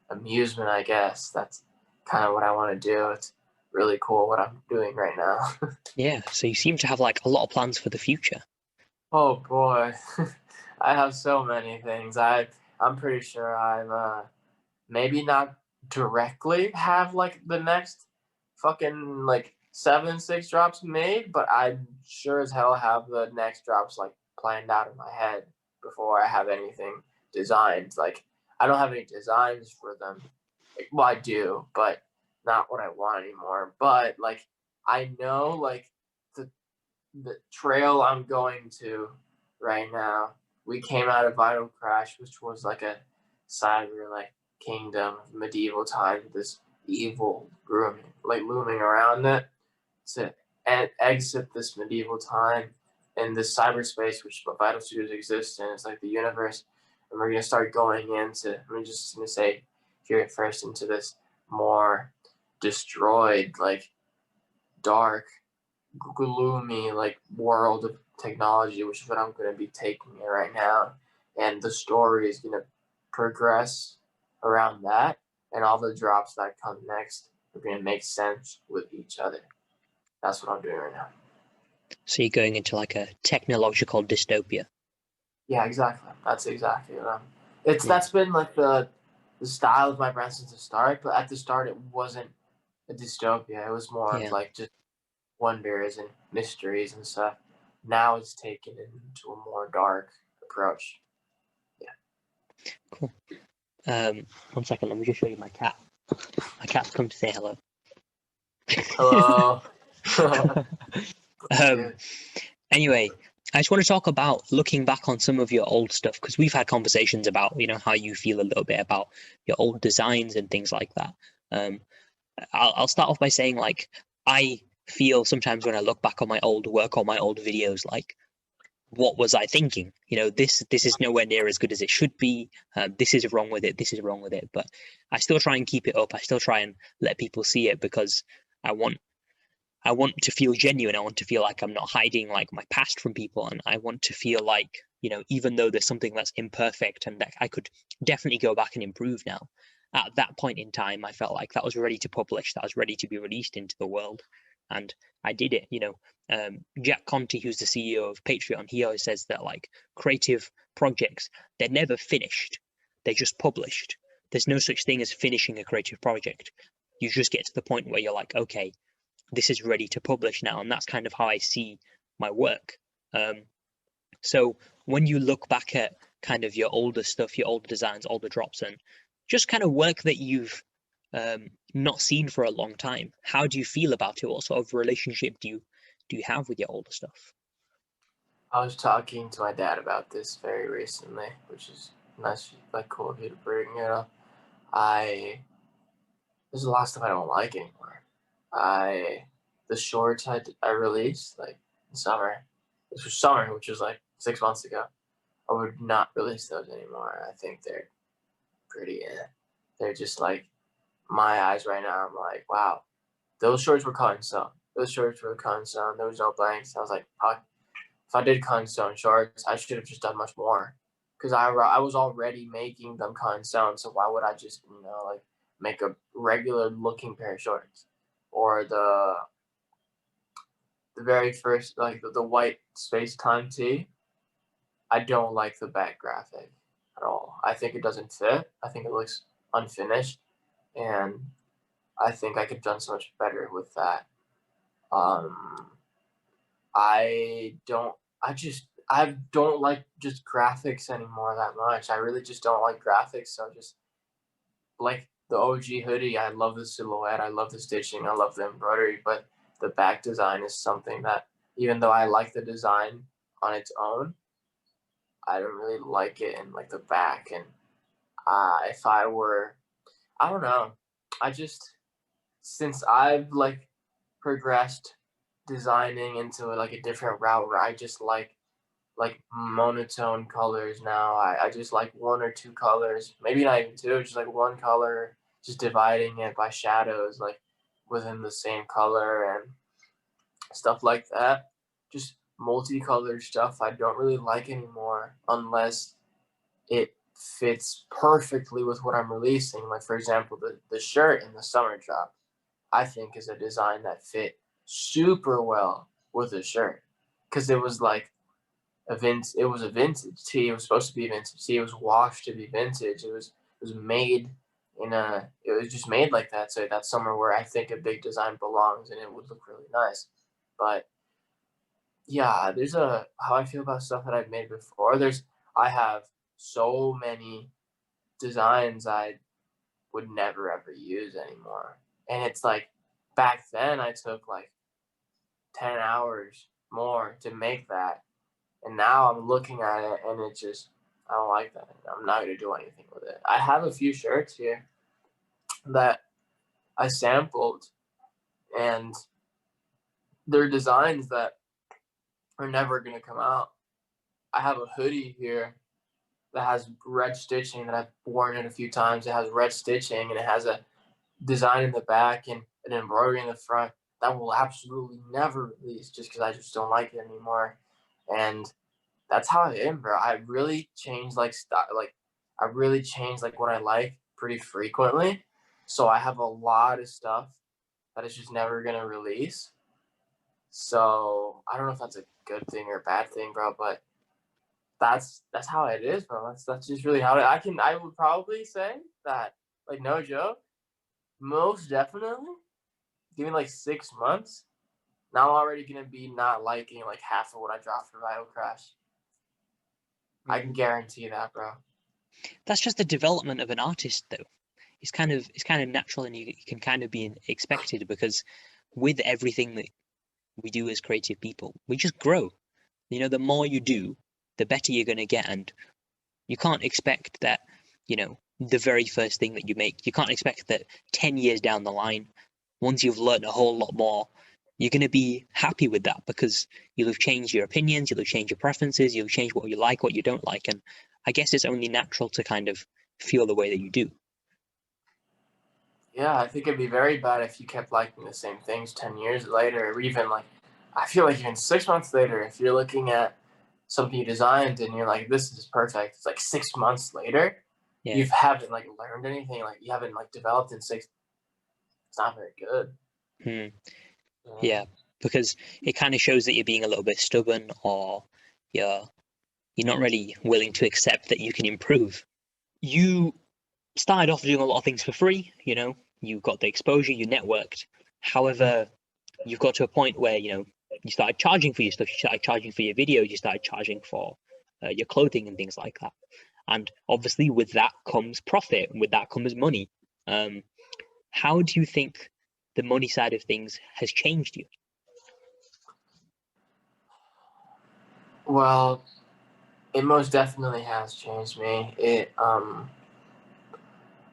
amusement. I guess that's kind of what I want to do. It's really cool what I'm doing right now. Yeah, so you seem to have like a lot of plans for the future. Oh boy, I have so many things. I'm pretty sure I'm maybe not directly have like the next fucking like 7 6 drops made, but I sure as hell have the next drops like planned out in my head before I have anything designed. Like I don't have any designs for them. Well, I do, but not what I want anymore. But like I know like the the trail I'm going to right now. We came out of Vital Crash, which was like a cyber like kingdom of medieval times with this evil looming around it to exit this medieval time in this cyberspace which Vital Studios exists in. It's like the universe. And we're gonna start going into I'm just gonna say here at first into this more destroyed, like dark gloomy like world of technology, which is what I'm going to be taking it right now, and the story is going to progress around that, and all the drops that come next are going to make sense with each other. That's what I'm doing right now. So you're going into like a technological dystopia. Yeah, exactly. That's exactly what that's been like the style of my brand since the start, but at the start it wasn't a dystopia. It was more of like just wonders and mysteries and stuff. Now it's taken into a more dark approach. Yeah. Cool. 1 second, let me just show you my cat. My cat's come to say hello. Hello. Anyway, I just want to talk about looking back on some of your old stuff because we've had conversations about, how you feel a little bit about your old designs and things like that. I'll start off by saying like I feel sometimes when I look back on my old work or my old videos, like, what was I thinking? You know, this is nowhere near as good as it should be. This is wrong with it. This is wrong with it. But I still try and keep it up. I still try and let people see it because I want to feel genuine. I want to feel like I'm not hiding like my past from people, and I want to feel like, you know, even though there's something that's imperfect and that I could definitely go back and improve now. At that point in time, I felt like that was ready to publish, that was ready to be released into the world, and I did it. You know, Jack Conte, who's the CEO of Patreon, he always says that like creative projects, they're never finished, they're just published. There's no such thing as finishing a creative project. You just get to the point where you're like, okay, this is ready to publish now, and that's kind of how I see my work. So when you look back at kind of your older stuff, your older designs, older drops, and just kind of work that you've not seen for a long time, how do you feel about it? What sort of relationship do you have with your older stuff? I was talking to my dad about this very recently, which is nice, like cool of you to bring it up. There's a lot of stuff I don't like anymore. The shorts I released like in summer. This was summer, which was like 6 months ago. I would not release those anymore. I think they're pretty. They're just like my eyes right now. I'm like, wow, those shorts were cut and sewn. Those shorts were cut and sewn. There was no blanks. I was like, fuck. If I did cut and sewn shorts, I should have just done much more, because I was already making them cut and sewn. So why would I just like make a regular looking pair of shorts, or the very first like the white space time tee? I don't like the back graphic at all. I think it doesn't fit. I think it looks unfinished, and I think I could have done so much better with that. Um, I don't. I don't like just graphics anymore that much. I really just don't like graphics. So just like the OG hoodie, I love the silhouette. I love the stitching. I love the embroidery. But the back design is something that, even though I like the design on its own, I don't really like it in like the back. And if I were, I don't know. I just, since I've like progressed designing into like a different route where I just like monotone colors now. I just like one or two colors, maybe not even two, just like one color, just dividing it by shadows, like within the same color and stuff like that. Just multicolored stuff I don't really like anymore unless it fits perfectly with what I'm releasing. Like, for example, the shirt in the summer drop, I think is a design that fit super well with the shirt, because it was like it was a vintage tee. It was supposed to be a vintage tee. It was washed to be vintage. It was made it was just made like that. So that's somewhere where I think a big design belongs, and it would look really nice. But yeah, there's a how I feel about stuff that I've made before. I have so many designs I would never ever use anymore. And it's like back then I took like 10 hours more to make that. And now I'm looking at it and it just, I don't like that. I'm not going to do anything with it. I have a few shirts here that I sampled, and they're designs that are never going to come out. I have a hoodie here that has red stitching that I've worn it a few times. It has red stitching and it has a design in the back and an embroidery in the front that will absolutely never release, just because I just don't like it anymore. And that's how I am, bro. I really change I really change like what I like pretty frequently. So I have a lot of stuff that is just never gonna release. So I don't know if that's a good thing or a bad thing, bro, but that's how it is, bro. That's just really how I would probably say that, like, no joke, most definitely, give me like 6 months. Now I'm already gonna be not liking like half of what I dropped for Vital Crash. I can guarantee that, bro. That's just the development of an artist, though. It's kind of natural, and you can kind of be expected, because with everything that we do as creative people, we just grow. You know, the more you do, the better you're going to get, and you can't expect that, you know, the very first thing that you make, you can't expect that 10 years down the line, once you've learned a whole lot more, you're going to be happy with that because you'll have changed your opinions, you'll have changed your preferences, you'll change what you like, what you don't like. And I guess it's only natural to kind of feel the way that you do. Yeah, I think it'd be very bad if you kept liking the same things 10 years later, or even like, I feel like even 6 months later, if you're looking at something you designed and you're like, this is perfect, it's like 6 months later, Yeah. you haven't like learned anything, like you haven't like developed in six, it's not very good. Hmm. Yeah. Yeah, because it kind of shows that you're being a little bit stubborn, or you're you're not really willing to accept that you can improve. You started off doing a lot of things for free, you got the exposure, you networked. However, you've got to a point where, you started charging for your stuff, you started charging for your videos, you started charging for your clothing and things like that. And obviously, with that comes profit, with that comes money. How do you think the money side of things has changed you? Well, it most definitely has changed me.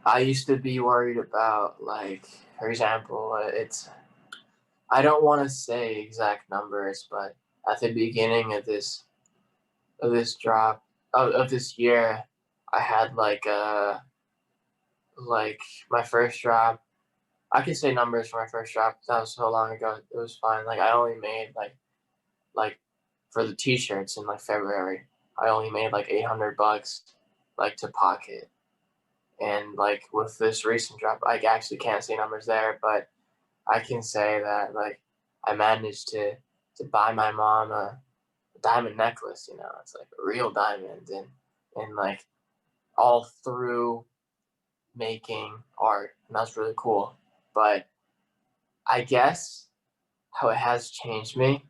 I used to be worried about, like, for example, I don't want to say exact numbers, but at the beginning of this drop of this year, I had like my first drop. I can say numbers for my first drop. That was so long ago. It was fine. Like I only made like for the t-shirts in like February. I only made like $800 like to pocket. And like with this recent drop, I actually can't say numbers there, but I can say that like I managed to buy my mom a diamond necklace. It's like a real diamond, and like all through making art, and that's really cool. But I guess how it has changed me,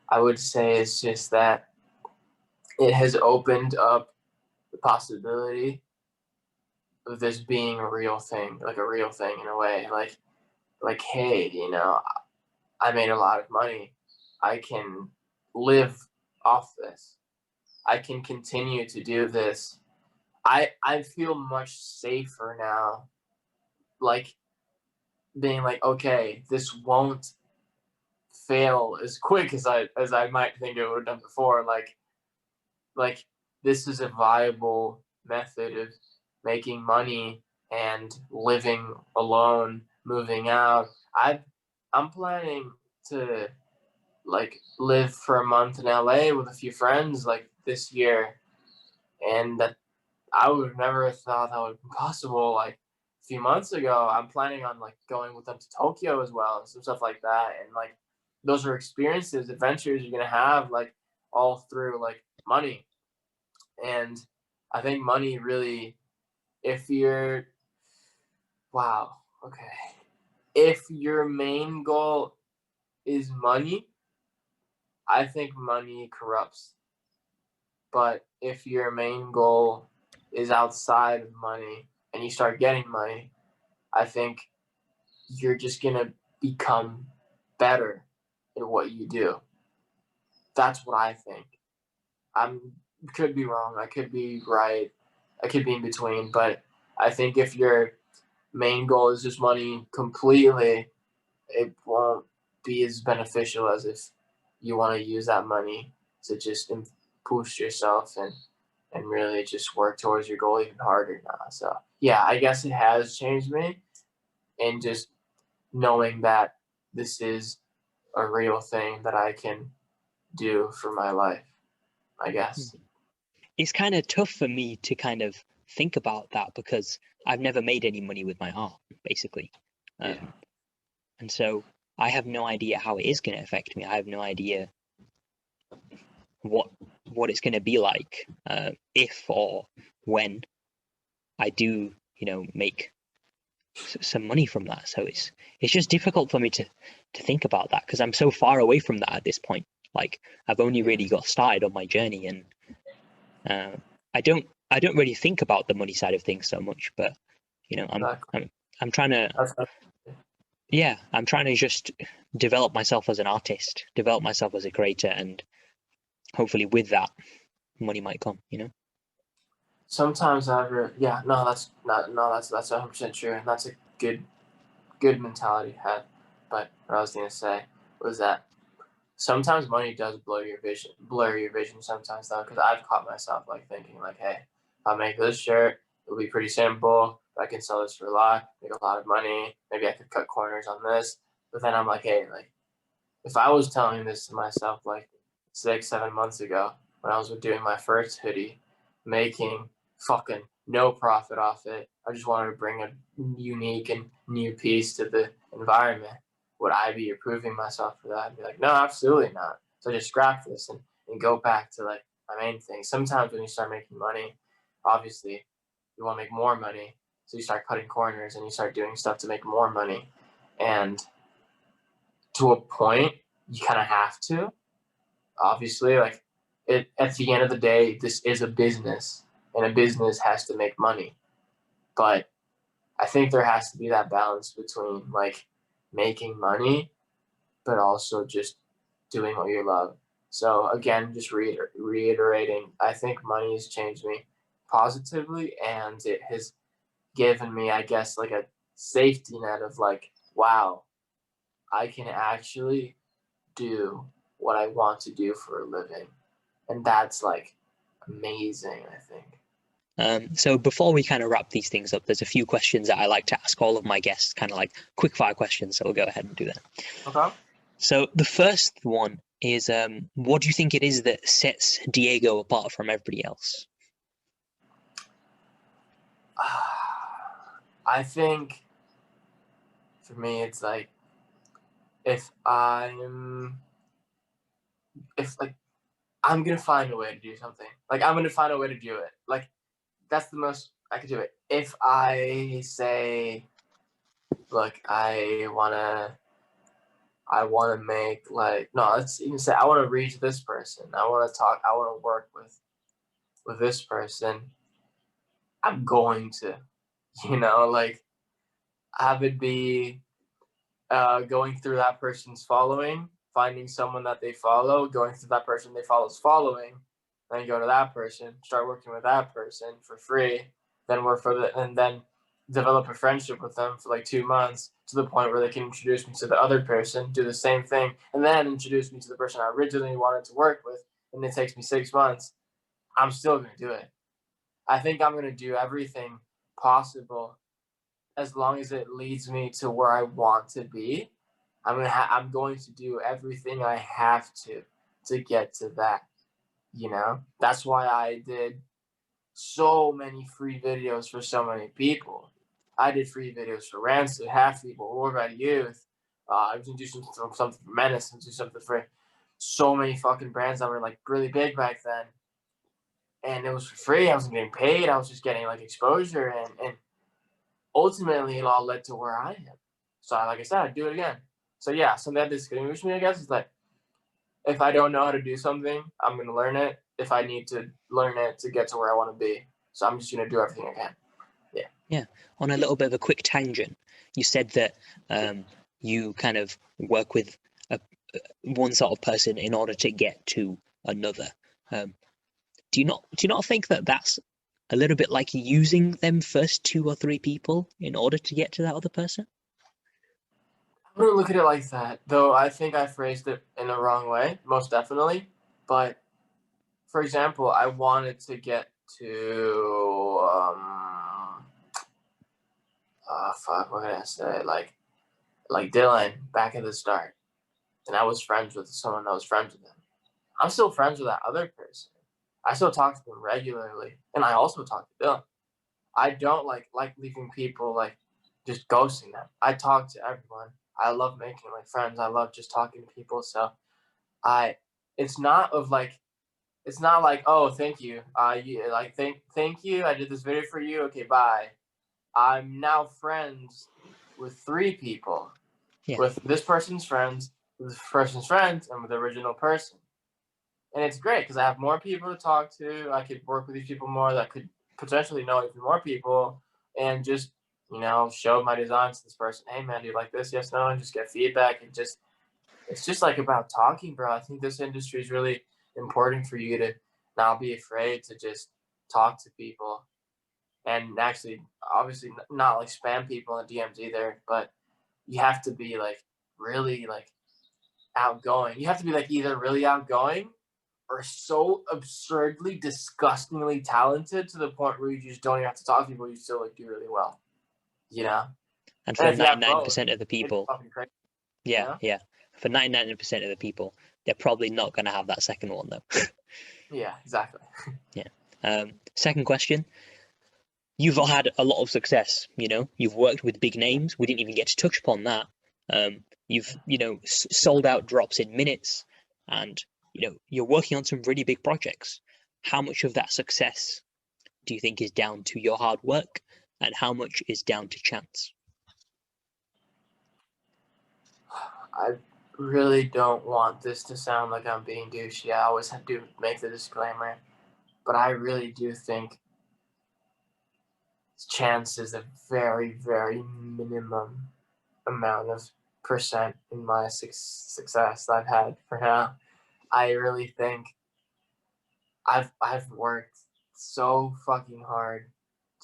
I would say, is just that it has opened up the possibility of this being a real thing, like a real thing in a way. Like hey, I made a lot of money. I can live off this. I can continue to do this. I feel much safer now, like being like, okay, this won't fail as quick as I might think it would have done before. Like this is a viable method of making money and living alone, moving out. I'm planning to like live for a month in LA with a few friends like this year, and that I would have never thought that would be possible. Like a few months ago, I'm planning on like going with them to Tokyo as well and some stuff like that. And like those are experiences, adventures you're gonna have like all through like money. And I think money really, if you're, wow, okay, if your main goal is money, I think money corrupts. But if your main goal is outside of money and you start getting money, I think you're just gonna become better at what you do. That's what I think. I'm could be wrong. I could be right. I could be in between. But I think if your main goal is just money completely, it won't be as beneficial as if you want to use that money to just boost yourself and really just work towards your goal even harder now. So yeah, I guess it has changed me, and just knowing that this is a real thing that I can do for my life, I guess. It's kind of tough for me to kind of think about that because I've never made any money with my art, basically. Yeah. And so I have no idea how it is going to affect me. I have no idea what it's going to be like if or when I do, make some money from that. So it's just difficult for me to think about that because I'm so far away from that at this point. Like I've only Yeah. really got started on my journey, and I don't really think about the money side of things so much. But Exactly. I'm trying to That's yeah, I'm trying to just develop myself as an artist, develop myself as a creator, and hopefully with that, money might come. sometimes yeah, no, that's not no, that's 100% true, and that's a good mentality to have. But what I was gonna say, was that sometimes money does blur your vision sometimes though, because I've caught myself like thinking like, hey, I'll make this shirt, it'll be pretty simple, I can sell this for a lot, make a lot of money, maybe I could cut corners on this. But then I'm like, hey, like if I was telling this to myself like 6-7 months ago when I was doing my first hoodie, making fucking no profit off it, I just wanted to bring a unique and new piece to the environment, would I be approving myself for that? I'd be like, no, absolutely not. So I just scrap this and go back to like my main thing. Sometimes when you start making money, obviously you want to make more money. So you start cutting corners and you start doing stuff to make more money. And to a point, you kind of have to. Obviously, like at the end of the day, this is a business, and a business has to make money. But I think there has to be that balance between like making money, but also just doing what you love. So again, just reiterating, I think money has changed me positively, and it has given me, I guess, like a safety net of like, wow, I can actually do what I want to do for a living. And that's like amazing, I think. So before we kind of wrap these things up, there's a few questions that I like to ask all of my guests, kind of like quick fire questions. So we'll go ahead and do that. Okay. So the first one is, what do you think it is that sets Diego apart from everybody else? I think for me, it's like if like I'm gonna find a way to do something. Like I'm gonna find a way to do it. Like that's the most I could do it. If I say, look, I wanna make like no, let's even say I wanna reach this person. I wanna talk. I wanna work with this person. I'm going to, like have it be going through that person's following, finding someone that they follow, going through that person they follow's following, then go to that person, start working with that person for free, then work for the, and then develop a friendship with them for like 2 months to the point where they can introduce me to the other person, do the same thing, and then introduce me to the person I originally wanted to work with, and it takes me 6 months. I'm still going to do it. I think I'm going to do everything possible as long as it leads me to where I want to be. I'm going to do everything I have to get to that. That's why I did so many free videos for so many people. I did free videos for Rancid, Half People, War About Youth. I was gonna do something for Menace and do something for so many fucking brands that were like really big back then. And it was for free. I wasn't getting paid. I was just getting like exposure, and ultimately it all led to where I am. So like I said, I'd do it again. So yeah, something that distinguishes me, I guess, is like if I don't know how to do something, I'm gonna learn it. If I need to learn it to get to where I want to be, so I'm just gonna do everything I can. Yeah. Yeah. On a little bit of a quick tangent, you said that you kind of work with one sort of person in order to get to another. Do you not think that that's a little bit like using them first 2 or 3 people in order to get to that other person? I wouldn't look at it like that, though. I think I phrased it in the wrong way, most definitely. But for example, I wanted to get to fuck, what can I say? Like Dylan back at the start, and I was friends with someone that was friends with him. I'm still friends with that other person. I still talk to them regularly, and I also talk to Dylan. I don't like leaving people like just ghosting them. I talk to everyone. I love making like friends. I love just talking to people. So I, it's not of like, it's not like, oh, thank you. You like thank you. I did this video for you. Okay, bye. I'm now friends with 3 people. Yeah. With this person's friends, with this person's friends, and with the original person. And it's great because I have more people to talk to. I could work with these people more. That could potentially know even more people, and just show my designs to this person. Hey man, do you like this? Yes, no, and just get feedback. And just it's just like about talking, bro. I think this industry is really important for you to not be afraid to just talk to people, and actually, obviously, not like spam people in DMs either. But you have to be like really like outgoing. You have to be like either really outgoing or so absurdly, disgustingly talented to the point where you just don't even have to talk to people. You still like do really well, you know. And And for if you have both, 99% of the it's people, fucking crazy. yeah, You know? yeah. For 99% of the people, they're probably not going to have that second one though. Yeah, exactly. Yeah. Second question. You've had a lot of success, you know. You've worked with big names. We didn't even get to touch upon that. You've, you know, sold out drops in minutes, and you know you're working on some really big projects. How much of that success do you think is down to your hard work, and how much is down to chance? I really don't want this to sound like I'm being douchey. I always have to make the disclaimer, but I really do think chance is a very, very minimum amount of percent in my success I've had for now. I really think I've worked so fucking hard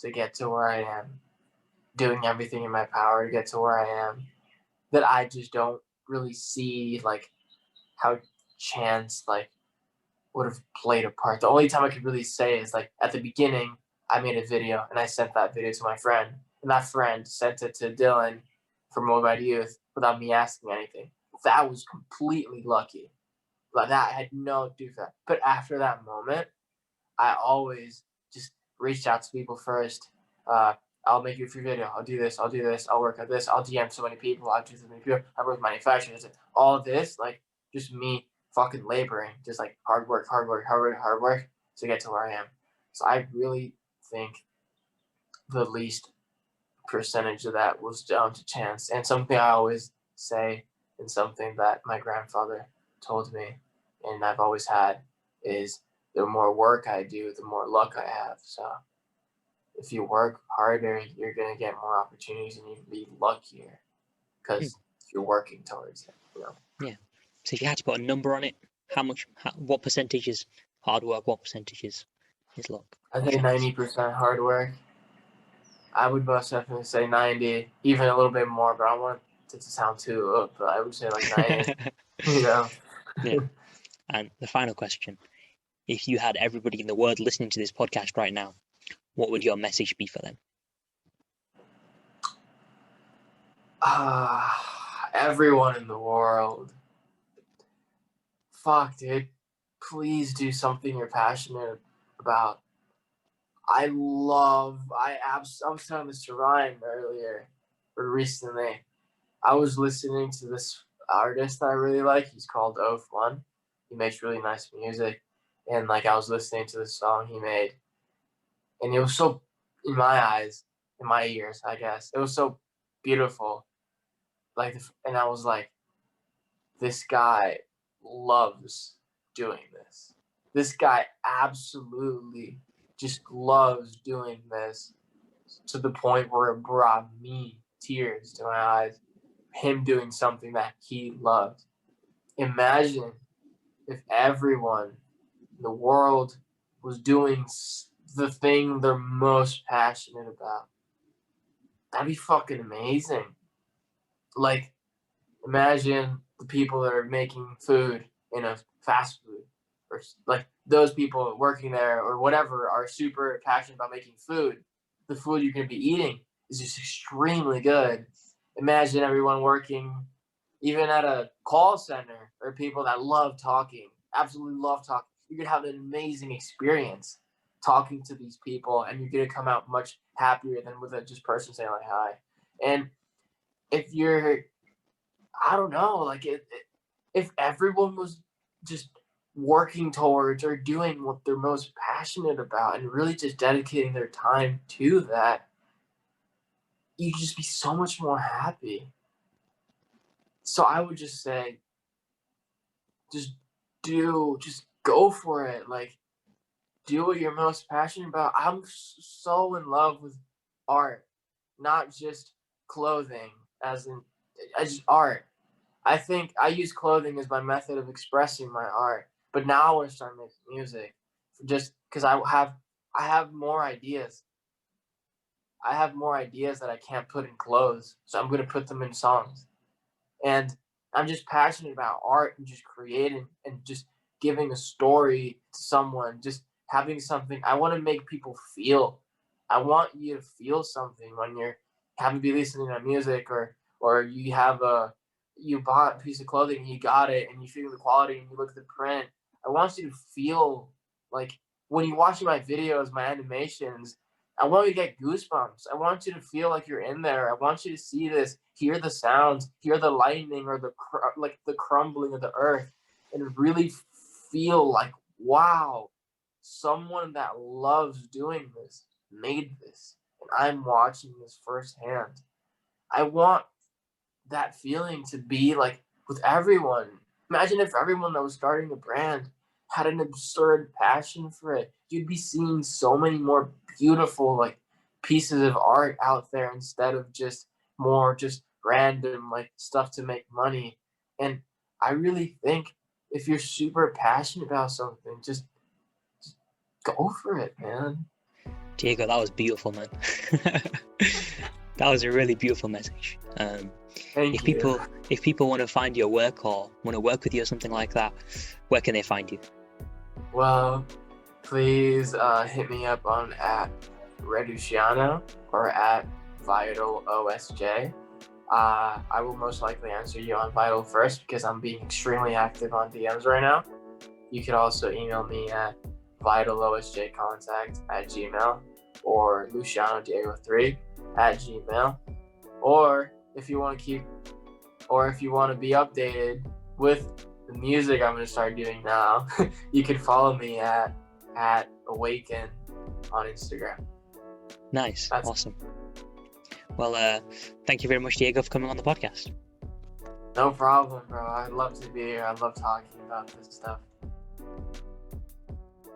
to get to where I am, doing everything in my power to get to where I am, that I just don't really see like how chance like would have played a part. The only time I could really say is like at the beginning, I made a video and I sent that video to my friend, and that friend sent it to Dylan from Mobile Youth without me asking anything. That was completely lucky. Like that, I had no do for that. But after that moment, I always just reached out to people first. Uh, I'll make you a free video. I'll do this. I'll do this. I'll work on this. I'll DM so many people. I'll do so many people. I work with manufacturers. All of this, like, just me fucking laboring, just like hard work, hard work, hard work, hard work to get to where I am. So I really think the least percentage of that was down to chance. And something I always say, and something that my grandfather told me, and I've always had, is the more work I do, the more luck I have. So if you work harder, you're going to get more opportunities and you can be luckier because you're working towards it, you know? Yeah. So if you had to put a number on it, what percentage is hard work? What percentage is luck? I think 90% hard work. I would most definitely say 90, even a little bit more, but I don't want it to sound too up, but I would say like 90, you know? Yeah. And the final question, if you had everybody in the world listening to this podcast right now, what would your message be for them? Everyone in the world. Fuck, dude. Please do something you're passionate about. I was telling this to Ryan earlier, or recently. I was listening to this artist I really like. He's called Oath One. He makes really nice music. And like I was listening to the song he made, and it was so, in my eyes, in my ears, I guess, it was so beautiful. Like, and I was like, this guy loves doing this. This guy absolutely just loves doing this to the point where it brought me tears to my eyes. Him doing something that he loves. Imagine if everyone in the world was doing the thing they're most passionate about. That'd be fucking amazing. Like, imagine the people that are making food in a fast food, or like those people working there or whatever are super passionate about making food. The food you're going to be eating is just extremely good. Imagine everyone working even at a call center or people that love talking, absolutely love talking. You're going to have an amazing experience talking to these people, and you're going to come out much happier than with a just person saying like hi. And if you're, I don't know, like if everyone was just working towards or doing what they're most passionate about and really just dedicating their time to that, you'd just be so much more happy. So I would just say, just go for it. Like, do what you're most passionate about. I'm so in love with art, not just clothing, as art. I think I use clothing as my method of expressing my art, but now I want to start making music, just because I have more ideas. I have more ideas that I can't put in clothes, so I'm gonna put them in songs. And I'm just passionate about art and just creating and just giving a story to someone, just having something. I want to make people feel. I want you to feel something when you're having to be listening to music, or you bought a piece of clothing and you got it and you feel the quality and you look at the print. I want you to feel like when you're watching my videos, my animations, I want you to get goosebumps. I want you to feel like you're in there. I want you to see this, hear the sounds, hear the lightning or like the crumbling of the earth, and really feel like, wow, someone that loves doing this made this, and I'm watching this firsthand. I want that feeling to be like with everyone. Imagine if everyone that was starting a brand had an absurd passion for it. You'd be seeing so many more beautiful like pieces of art out there instead of just more just random like stuff to make money. And I really think if you're super passionate about something, just go for it, man. Diego, that was beautiful, man. That was a really beautiful message. Thank you. If people want to find your work or want to work with you or something like that, where can they find you? Well, please hit me up on at Luciano or at VitalOSJ. I will most likely answer you on Vital first because I'm being extremely active on DMs right now. You could also email me at vitalosjcontact@gmail or LucianoDiego3@gmail. Or if you want to be updated with the music I'm going to start doing now, you can follow me at Awaken on Instagram. Nice. Awesome. Well, thank you very much, Diego, for coming on the podcast. No problem, bro. I'd love to be here. I love talking about this stuff.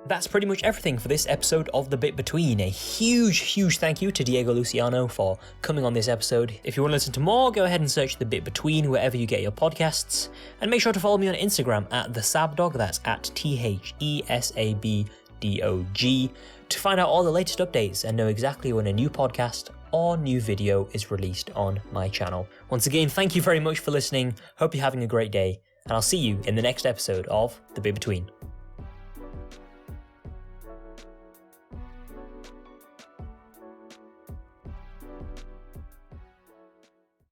That's pretty much everything for this episode of The Bit Between. A huge thank you to Diego Luciano for coming on this episode. If you want to listen to more, go ahead and search The Bit Between wherever you get your podcasts. And make sure to follow me on Instagram at TheSabDog, that's at THESABDOG, to find out all the latest updates and know exactly when a new podcast or new video is released on my channel. Once again, thank you very much for listening. Hope you're having a great day, and I'll see you in the next episode of The Bit Between.